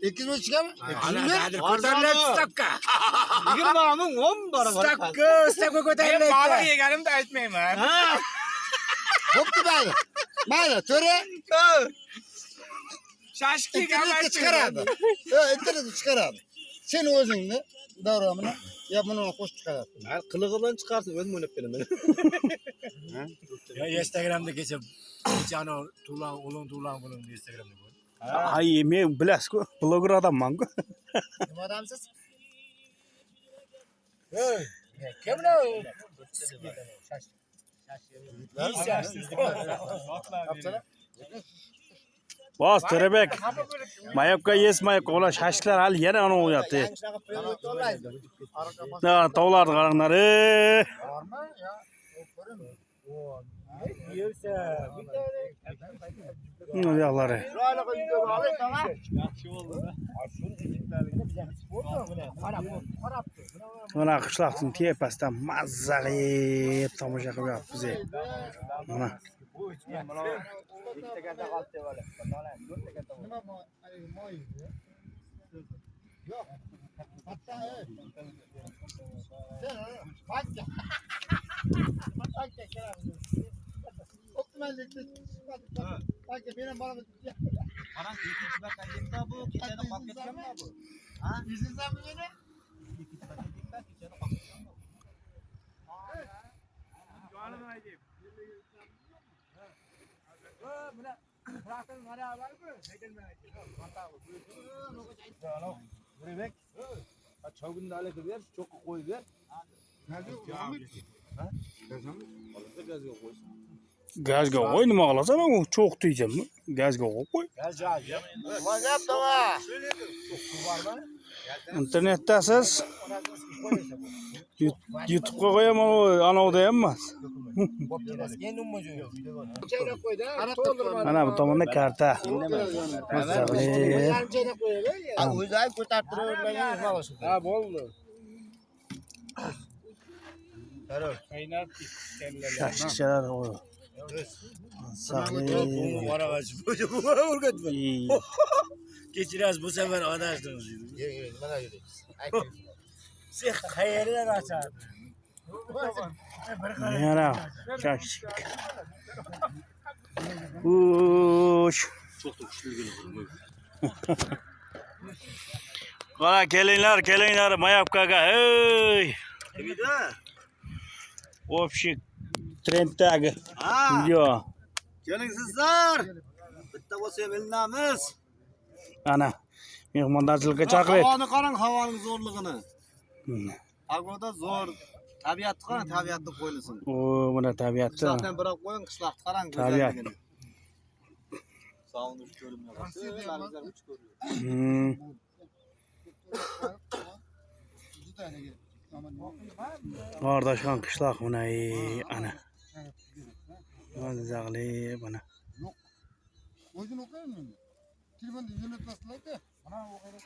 200 çıkar mı? Hadi ko'tarilib stavka. 20 ming 10 barobar. Stavka ko'tarilib. Baliq yeganimda aytmayman. Bo'pti mayli. Mayli, to'ra. Shashki Internetga chiqaradi. Internetga chiqaradi. Sen o'zingni davromini yo buni qo'shib chiqaradi. Har qilig'i bilan chiqarsin, o'zim o'ynab beraman. Instagramda kecha ana tulan ulun buning Instagramda ko'rdim. Ay, men bilasiz-ku, bloger odamman-ku. Nima odamsiz? Hey, kim bu? Bos, To'rabek. Mayapka yesmay qo'la shashlar hali yana ana o'yapti. Na, tovlarni qaranglar. Bormi? Yo, ko'raman. Bu yoqlari. Mana qishloqning tepasidan mazza qilib tomosha qilyapmiz. Mana. Nima moy? Yo'q. Hatta Bakka. Bakka kelamiz. Optimallikni Bakka benim bolam. Qarang, 2 bakka yetdi bu, kechada qolib ketganmi bu? Ha? Izlizami meni? 2 bakka yetdi, kechada qolib ketganmi? Jonim aytib. Mana Fraktan mana bormi? Haydalmay aytdi. Burebek. Ha, chog'inni olib ber, cho'qqa qo'yib ber. Qolsa gazga qo'ysin. Gazga qo'y, nima qilasan? U cho'q deysanmi? Gazga qo'y. Vaziyat tova. Internetdasiz. YouTube'ga qo'yaman, anavda ham emas. Mana bu tomonda karta. O'zay ko'tarib turavermagan xolos. Ha, bo'ldi. Qaynab Shashchalar qo'y. Kechirasiz, bu safar adashdingiz. Mana yuribsiz. Siz qayerdan ochadi? Yana shash. Ush. Qara kelinglar Mayapkaga. Hey! Kimida? Общий trenddagi. Ha, Yo. keling sizlar. Bitta bo'lsa ham ilinamiz. Ana. Mehmondarchilikka chaqiring. Havoni qarang, havoning zo'rlig'ini. Agroda zo'r. Tabiatni qarang, tabiatni qo'yilsin. O, mana tabiatda. Qishloqdan biroq qo'ying, qishloqni qarang, Tabiat. go'zalligini. Sog'inib ko'rinmay qolsa, larizlar uch ko'riyor. Qardoshxon qishloq mana ana. Mazza qilib mana. O'zini o'qiymi? Telefonda yo'llatmaslar-ku. Mana o'qiydi.